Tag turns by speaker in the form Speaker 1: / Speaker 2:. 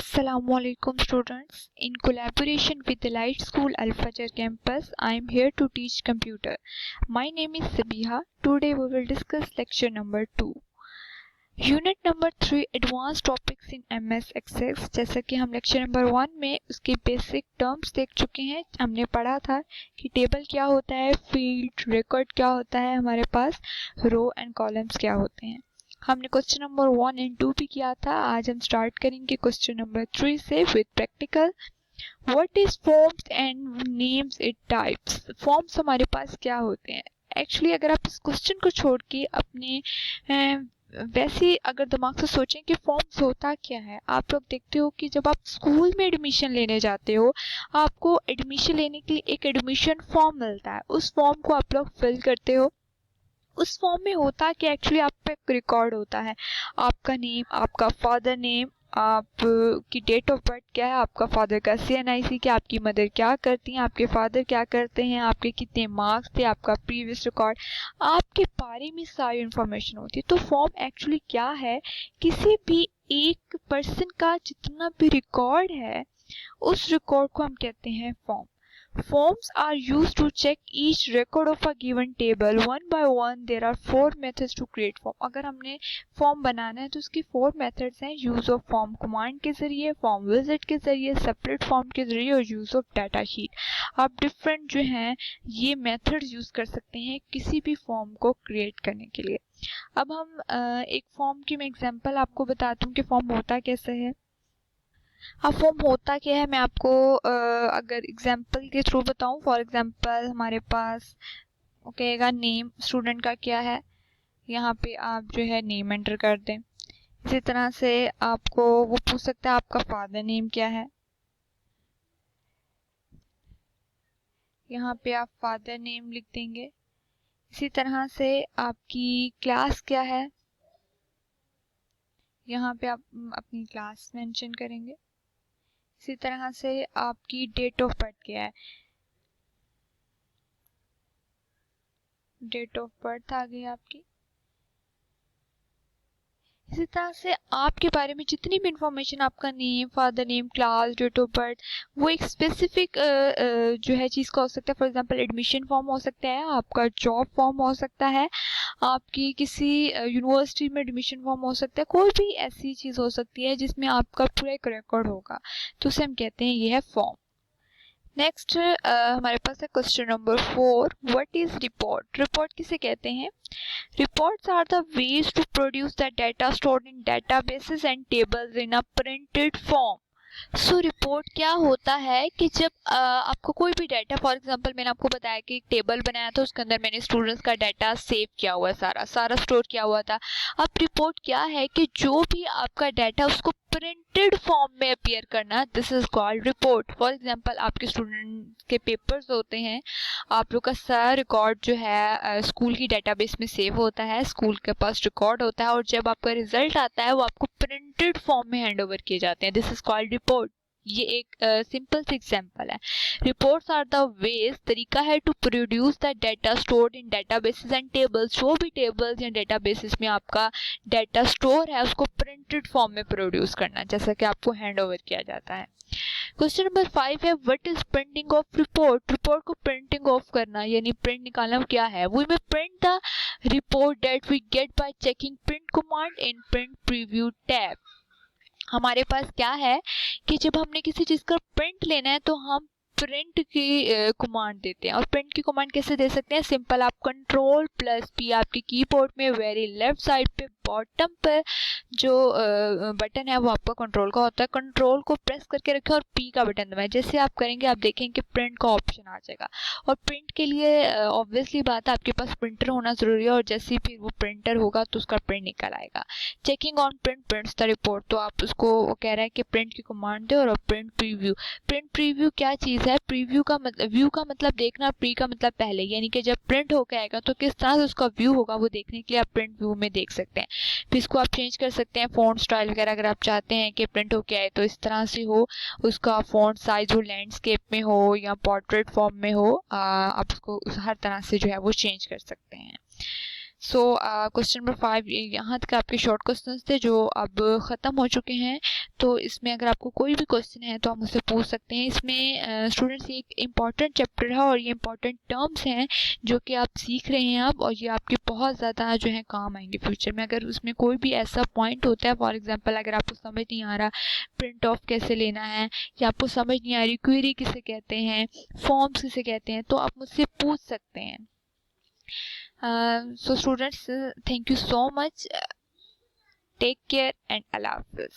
Speaker 1: Assalamualaikum students. In collaboration with the Light School Al Fajr campus, I am here to teach computer. My name is Sabiha. Today we will discuss lecture number 2. Unit number 3 advance topics in MS Access। जैसा कि हम lecture number 1 में उसके basic terms देख चुके हैं। हमने पढ़ा था कि टेबल क्या होता है, फील्ड, रिकॉर्ड क्या होता है, हमारे पास रो एंड कॉलम्स क्या होते हैं। हमने क्वेश्चन नंबर 1 एंड 2 भी किया था। आज हम स्टार्ट करेंगे क्वेश्चन नंबर 3 से with practical. What is forms and names it types. Forms हमारे पास क्या होते हैं। एक्चुअली अगर आप इस क्वेश्चन को छोड़ के अपने वैसे अगर दिमाग से सोचें कि फॉर्म्स होता क्या है, आप लोग देखते हो कि जब आप स्कूल में एडमिशन लेने जाते हो, आपको एडमिशन लेने के लिए एक एडमिशन फॉर्म मिलता है। उस फॉर्म को आप लोग फिल करते हो। उस फॉर्म में होता कि एक्चुअली आप पे एक रिकॉर्ड होता है, आपका नेम, आपका फादर नेम, आपकी डेट ऑफ बर्थ क्या है, आपका फादर का CNIC क्या, आपकी मदर क्या करती हैं, आपके फादर क्या करते हैं, आपके कितने मार्क्स थे, आपका प्रीवियस रिकॉर्ड, आपके बारे में सारी इंफॉर्मेशन होती है। तो फॉर्म एक्चुअली क्या है, किसी भी एक पर्सन का जितना भी रिकॉर्ड है उस रिकॉर्ड को हम कहते हैं form. Forms are used to check each record of a given table one by one. There are 4 methods to create form. अगर हमने फॉर्म बनाना है तो उसकी 4 मेथड्स हैं। यूज ऑफ फॉर्म कमांड के जरिए, फॉर्म विजिट के जरिए, सेपरेट फॉर्म के जरिए और यूज ऑफ डाटा शीट। आप डिफरेंट जो हैं ये मेथड्स यूज कर सकते हैं किसी भी फॉर्म को क्रिएट करने के लिए। अब हम एक फॉर्म की मैं एग्जांपल आपको बताती हूँ कि फॉर्म होता कैसे है। अब फॉर्म होता क्या है मैं आपको अगर एग्जांपल के थ्रू बताऊं। फॉर एग्जांपल हमारे पास कहेगा नेम स्टूडेंट का क्या है, यहाँ पे आप जो है नेम एंटर कर दें। इसी तरह से आपको वो पूछ सकता है आपका फादर नेम क्या है, यहाँ पे आप फादर नेम लिख देंगे। इसी तरह से आपकी क्लास क्या है, यहाँ पे आप अपनी क्लास मेंशन करेंगे। इसी तरह से आपकी डेट ऑफ बर्थ क्या है, डेट ऑफ बर्थ आ गई आपकी। इसी तरह से आपके बारे में जितनी भी इंफॉर्मेशन, आपका name, father name, class, date of birth, वो एक स्पेसिफिक जो है चीज़ का हो सकता है। फॉर एग्जांपल एडमिशन फॉर्म हो सकता है, आपका जॉब फॉर्म हो सकता है, आपकी किसी यूनिवर्सिटी में एडमिशन फॉर्म हो सकता है, कोई भी ऐसी चीज़ हो सकती है जिसमें आपका पूरा एक रिकॉर्ड होगा, तो उसे हम कहते हैं ये है फॉर्म। नेक्स्ट हमारे पास है question number 4। What is report. Report किसे कहते हैं। Reports are the ways to produce the data stored in databases and tables in a printed form. So report क्या होता है कि जब आपको कोई भी डाटा, फॉर एग्जांपल मैंने आपको बताया कि एक टेबल बनाया था, उसके अंदर मैंने स्टूडेंट्स का डाटा सेव किया हुआ है, सारा स्टोर किया हुआ था। अब रिपोर्ट क्या है कि जो भी आपका डाटा उसको प्रिंटेड फॉर्म में अपीयर करना, this is called report. For example आपके स्टूडेंट के पेपर्स होते हैं, आप लोग का सारा रिकॉर्ड जो है स्कूल की डेटाबेस में सेव होता है, स्कूल के पास रिकॉर्ड होता है, और जब आपका रिजल्ट आता है वो आपको प्रिंटेड फॉर्म में हैंड ओवर किए जाते हैं। This is called report. ये एक सिंपल सी एग्जांपल है। रिपोर्ट्स आर द वेज, तरीका है to produce the data stored in databases and tables. जो भी टेबल्स या डेटाबेसेस में आपका डाटा स्टोर है उसको प्रिंटेड फॉर्म में प्रोड्यूस करना, जैसा कि आपको हैंड ओवर किया जाता है। क्वेश्चन नंबर 5 है what is printing of report. Report को प्रिंटिंग ऑफ करना यानी प्रिंट निकालना क्या है। वी में print the report that we get by checking print command in print preview tab. हमारे पास क्या है कि जब हमने किसी चीज का प्रिंट लेना है तो हम प्रिंट की कमांड देते हैं। और प्रिंट की कमांड कैसे दे सकते हैं, सिंपल आप Ctrl+P आपके कीबोर्ड में वेरी लेफ्ट साइड पे बॉटम पर जो बटन है वो आपका कंट्रोल का होता है, कंट्रोल को प्रेस करके रखें और P का बटन दबाएं। जैसे आप करेंगे आप देखेंगे कि प्रिंट का ऑप्शन आ जाएगा। और प्रिंट के लिए ऑब्वियसली बात है आपके पास प्रिंटर होना जरूरी है, और जैसे ही फिर वो प्रिंटर होगा तो उसका प्रिंट निकल आएगा। Checking on print prints the report, तो आप उसको कह रहा है कि प्रिंट की कमांड दे। और प्रिंट प्रीव्यू, प्रिंट प्रीव्यू क्या चीज़ है। प्रीव्यू का मतलब, व्यू का मतलब देखना, प्री का मतलब पहले, यानी कि जब प्रिंट होकर आएगा तो किस तरह से उसका व्यू होगा वो देखने के लिए आप प्रिंट व्यू में देख सकते हैं। फिर इसको आप चेंज कर सकते हैं, फॉन्ट स्टाइल वगैरह अगर आप चाहते हैं कि प्रिंट होके आए तो इस तरह से हो, उसका फॉन्ट साइज हो, लैंडस्केप में हो या पोर्ट्रेट फॉर्म में हो, आप उसको हर तरह से जो है वो चेंज कर सकते हैं। सो क्वेश्चन नंबर 5 यहाँ तक आपके शॉर्ट क्वेश्चंस थे जो अब ख़त्म हो चुके हैं। तो इसमें अगर आपको कोई भी क्वेश्चन है तो आप मुझसे पूछ सकते हैं। इसमें स्टूडेंट्स एक इम्पॉर्टेंट चैप्टर है और ये इम्पॉर्टेंट टर्म्स हैं जो कि आप सीख रहे हैं अब, और ये आपके बहुत ज़्यादा जो है काम आएंगे फ्यूचर में। अगर उसमें कोई भी ऐसा पॉइंट होता है, फॉर एग्जांपल अगर आपको समझ नहीं आ रहा प्रिंट ऑफ कैसे लेना है, या आपको समझ नहीं आ रही क्वेरी किसे कहते हैं, फॉर्म्स किसे कहते हैं, तो आप मुझसे पूछ सकते हैं। So students, thank you so much. Take care and Allah Hafiz.